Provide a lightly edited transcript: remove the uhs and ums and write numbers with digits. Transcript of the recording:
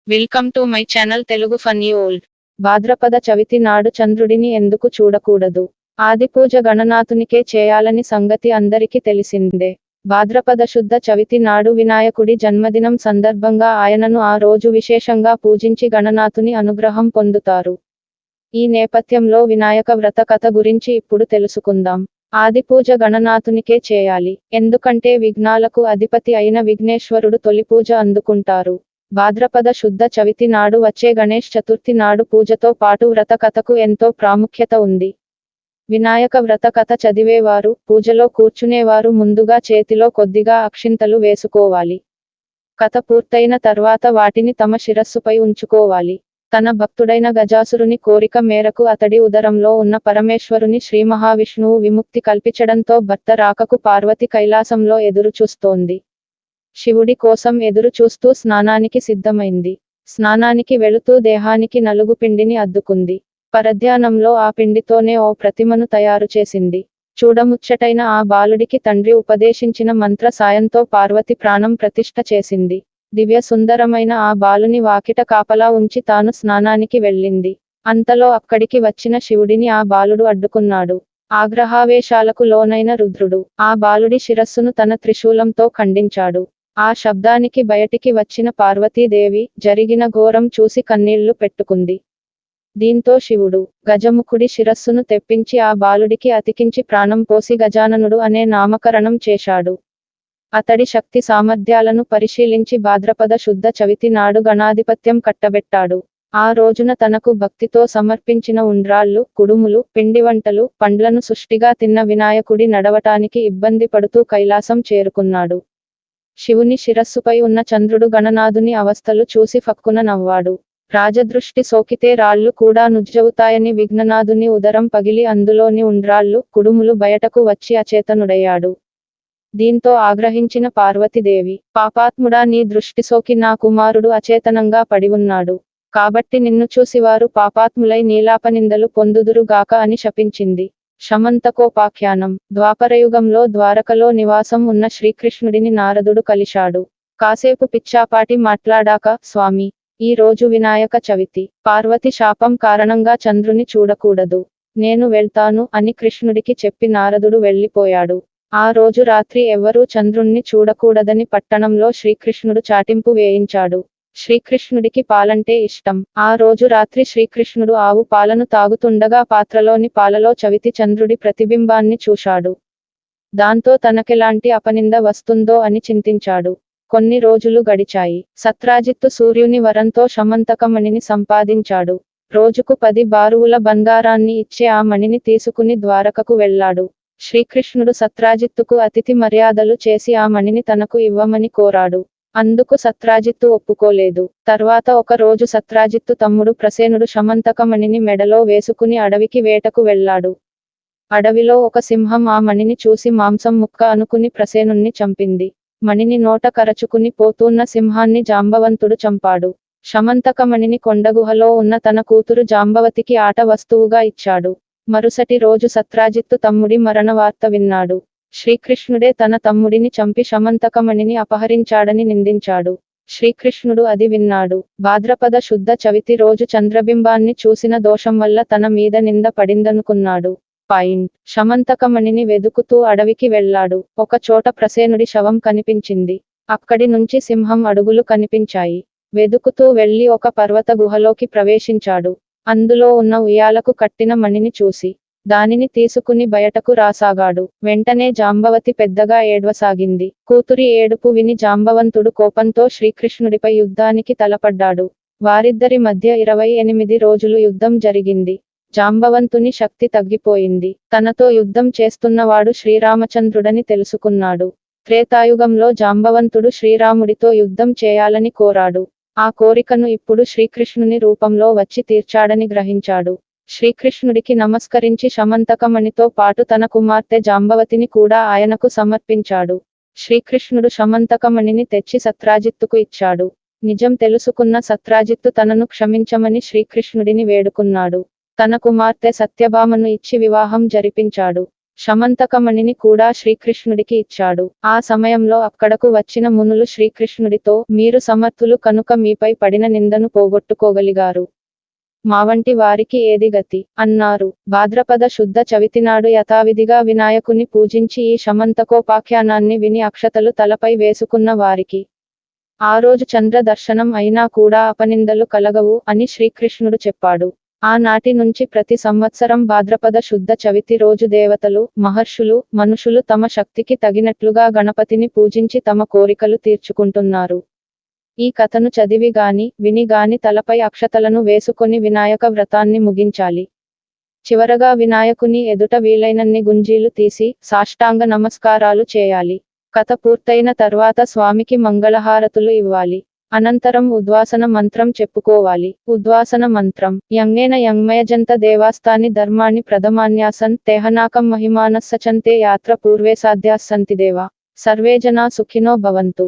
Welcome to my channel Telugu funny old. భాద్రపద చవితి నాడు చంద్రుడిని ఎందుకు చూడకూడదు? ఆది పూజ గణనాథునికే చేయాలని సంగతి అందరికీ తెలిసిందే. భాద్రపద శుద్ధ చవితి నాడు వినాయకుడి జన్మదినం సందర్భంగా ఆయనను ఆ రోజు విశేషంగా పూజించి గణనాథుని అనుగ్రహం పొందుతారు. ఈ నేపథ్యంలో వినాయక వ్రత కథ గురించి ఇప్పుడు తెలుసుకుందాం. ఆది పూజ గణనాథునికే చేయాలి. ఎందుకంటే విఘ్నాలకు అధిపతి అయిన విఘ్నేశ్వరుడు తొలి పూజ అందుకుంటారు. భాద్రపద శుద్ధ చవితి నాడు వచ్చే గణేష్ చతుర్థి నాడు పూజతో పాటు వ్రత కథకు ఎంతో ప్రాముఖ్యత ఉంది. వినాయక వ్రత కథ చదివేవారు, పూజలో కూర్చునేవారు ముందుగా చేతిలో కొద్దిగా అక్షింతలు వేసుకోవాలి. కథ పూర్తయిన తర్వాత వాటిని తమ శిరస్సుపై ఉంచుకోవాలి. తన భక్తుడైన గజాసురుని కోరిక మేరకు అతడి ఉదరంలో ఉన్న పరమేశ్వరుని శ్రీ మహావిష్ణువు విముక్తి కల్పించడంతో భర్త రాకకు పార్వతి కైలాసంలో ఎదురు చూస్తోంది. శివుడి కోసం ఎదురు చూస్తూ స్నానానికి సిద్ధమైంది. స్నానానికి వెళుతూ దేహానికి నలుగు పిండిని అద్దుకుంది. పరధ్యానంలో ఆ పిండితోనే ఓ ప్రతిమను తయారు చేసింది. చూడముచ్చటైన ఆ బాలుడికి తండ్రి ఉపదేశించిన మంత్ర సాయంతో పార్వతి ప్రాణం ప్రతిష్ఠ చేసింది. దివ్య సుందరమైన ఆ బాలుని వాకిట కాపలా ఉంచి తాను స్నానానికి వెళ్ళింది. అంతలో అక్కడికి వచ్చిన శివుడిని ఆ బాలుడు అడ్డుకున్నాడు. ఆగ్రహావేశాలకు లోనైన రుద్రుడు ఆ బాలుడి శిరస్సును తన త్రిశూలంతో ఖండించాడు. ఆ శబ్దానికి బయటికి వచ్చిన పార్వతీదేవి జరిగిన ఘోరం చూసి కన్నీళ్లు పెట్టుకుంది. దీంతో శివుడు గజముఖుడి శిరస్సును తెప్పించి ఆ బాలుడికి అతికించి ప్రాణం పోసి గజాననుడు అనే నామకరణం చేశాడు. అతడి శక్తి సామర్థ్యాలను పరిశీలించి భాద్రపద శుద్ధ చవితి నాడు గణాధిపత్యం కట్టబెట్టాడు. ఆ రోజున తనకు భక్తితో సమర్పించిన ఉండ్రాళ్ళు, కుడుములు, పిండి వంటలు, పండ్లను సుష్టిగా తిన్న వినాయకుడి నడవటానికి ఇబ్బంది పడుతూ కైలాసం చేరుకున్నాడు. శివుని శిరస్సుపై ఉన్న చంద్రుడు గణనాథుని అవస్థలు చూసి ఫక్కున నవ్వాడు. రాజదృష్టి సోకితే రాళ్ళు కూడా నుజ్జవుతాయని విఘ్ననాథుని ఉదరం పగిలి అందులోని ఉండ్రాళ్ళు, కుడుములు బయటకు వచ్చి అచేతనుడయ్యాడు. దీంతో ఆగ్రహించిన పార్వతీదేవి, పాపాత్ముడా, నీ దృష్టి సోకి నా కుమారుడు అచేతనంగా పడి ఉన్నాడు. కాబట్టి నిన్ను చూసివారు పాపాత్ములై నీలాపనిందలు పొందుదురుగాక అని శపించింది. శమంతకోపాఖ్యానం. ద్వాపరయుగంలో ద్వారకలో నివాసం ఉన్న శ్రీకృష్ణుడిని నారదుడు కలిశాడు. కాసేపు పిచ్చాపాటి మాట్లాడాక, స్వామి, ఈ రోజు వినాయక చవితి. పార్వతి శాపం కారణంగా చంద్రుని చూడకూడదు. నేను వెళ్తాను అని కృష్ణుడికి చెప్పి నారదుడు వెళ్ళిపోయాడు. ఆ రోజు రాత్రి ఎవ్వరూ చంద్రుణ్ణి చూడకూడదని పట్టణంలో శ్రీకృష్ణుడు చాటింపు వేయించాడు. శ్రీకృష్ణుడికి పాలంటే ఇష్టం. ఆ రోజు రాత్రి శ్రీకృష్ణుడు ఆవు పాలను తాగుతుండగా పాత్రలోని పాలలో చవితి చంద్రుడి ప్రతిబింబాన్ని చూశాడు. దాంతో తనకెలాంటి అపనింద వస్తుందో అని చింతించాడు. కొన్ని రోజులు గడిచాయి. సత్రాజిత్తు సూర్యుని వరంతో శమంతకమణిని సంపాదించాడు. రోజుకు 10 బారువుల బంగారాన్ని ఇచ్చే ఆ మణిని తీసుకుని ద్వారకకు వెళ్లాడు. శ్రీకృష్ణుడు సత్రాజిత్తుకు అతిథి మర్యాదలు చేసి ఆ మణిని తనకు ఇవ్వమని కోరాడు. అందుకు సత్రాజిత్తు ఒప్పుకోలేదు. తర్వాత ఒక రోజు సత్రాజిత్తు తమ్ముడు ప్రసేనుడు శమంతకమణిని మెడలో వేసుకుని అడవికి వేటకు వెళ్లాడు. అడవిలో ఒక సింహం ఆ మణిని చూసి మాంసం ముక్క అనుకుని ప్రసేనుణ్ణి చంపింది. మణిని నోట కరచుకుని పోతున్న సింహాన్ని జాంబవంతుడు చంపాడు. శమంతకమణిని కొండగుహలో ఉన్న తన కూతురు జాంబవతికి ఆట వస్తువుగా ఇచ్చాడు. మరుసటి రోజు సత్రాజిత్తు తమ్ముడి మరణవార్త విన్నాడు. శ్రీకృష్ణుడే తన తమ్ముడిని చంపి శమంతకమణిని అపహరించాడని నిందించాడు. శ్రీకృష్ణుడు అది విన్నాడు. భాద్రపద శుద్ధ చవితి రోజు చంద్రబింబాన్ని చూసిన దోషం వల్ల తన మీద నింద పడిందనుకున్నాడు. శమంతకమణిని వెదుకుతూ అడవికి వెళ్లాడు. ఒక చోట ప్రసేనుడి శవం కనిపించింది. అక్కడి నుంచి సింహం అడుగులు కనిపించాయి. వెదుకుతూ వెళ్లి ఒక పర్వత గుహలోకి ప్రవేశించాడు. అందులో ఉన్న ఉయ్యాలకు కట్టిన మణిని చూసి దానిని తీసుకుని బయటకు రాసాగాడు. వెంటనే జాంబవతి పెద్దగా ఏడ్వసాగింది. కూతురి ఏడుపు విని జాంబవంతుడు కోపంతో శ్రీకృష్ణుడిపై యుద్ధానికి తలపడ్డాడు. వారిద్దరి మధ్య 28 రోజులు యుద్ధం జరిగింది. జాంబవంతుని శక్తి తగ్గిపోయింది. తనతో యుద్ధం చేస్తున్నవాడు శ్రీరామచంద్రుడని తెలుసుకున్నాడు. త్రేతాయుగంలో జాంబవంతుడు శ్రీరాముడితో యుద్ధం చేయాలని కోరాడు. ఆ కోరికను ఇప్పుడు శ్రీకృష్ణుని రూపంలో వచ్చి తీర్చాడని గ్రహించాడు. శ్రీకృష్ణుడికి నమస్కరించి శమంతకమణితో పాటు తన కుమార్తె జాంబవతిని కూడా ఆయనకు సమర్పించాడు. శ్రీకృష్ణుడు శమంతకమణిని తెచ్చి సత్రాజిత్తుకు ఇచ్చాడు. నిజం తెలుసుకున్న సత్రాజిత్తు తనను క్షమించమని శ్రీకృష్ణుడిని వేడుకున్నాడు. తన కుమార్తె సత్యభామను ఇచ్చి వివాహం జరిపించాడు. శమంతకమణిని కూడా శ్రీకృష్ణుడికి ఇచ్చాడు. ఆ సమయంలో అక్కడకు వచ్చిన మునులు శ్రీకృష్ణుడితో, మీరు సమర్థులు కనుక మీపై పడిన నిందను పోగొట్టుకోగలిగారు. మావంటి వారికి ఏది గతి అన్నారు. భాద్రపద శుద్ధ చవితినాడు యథావిధిగా వినాయకుని పూజించి ఈ శమంతకోపాఖ్యానాన్ని విని అక్షతలు తలపై వేసుకున్న వారికి ఆ రోజు చంద్ర దర్శనం అయినా కూడా అపనిందలు కలగవు అని శ్రీకృష్ణుడు చెప్పాడు. ఆనాటి నుంచి ప్రతి సంవత్సరం భాద్రపద శుద్ధ చవితి రోజు దేవతలు, మహర్షులు, మనుషులు తమ శక్తికి తగినట్లుగా గణపతిని పూజించి తమ కోరికలు తీర్చుకుంటున్నారు. ఈ కథను చదివి గాని, విని గాని తలపై అక్షతలను వేసుకొని వినాయక వ్రతాన్ని ముగించాలి. చివరగా వినాయకుని ఎదుట వీలైనన్ని గుంజీలు తీసి సాష్టాంగ నమస్కారాలు చేయాలి. కథ పూర్తయిన తర్వాత స్వామికి మంగళహారతులు ఇవ్వాలి. అనంతరం ఉద్వాసన మంత్రం చెప్పుకోవాలి. ఉద్వాసన మంత్రం: యంగేన యంగ్మయజంత దేవాస్తాని ధర్మాణి ప్రథమాన్యాసన్ తేహనాకం మహిమానస్సచంతే యాత్ర పూర్వే సాధ్యాస్సంతి దేవా. సర్వే జనా సుఖినో భవంతు.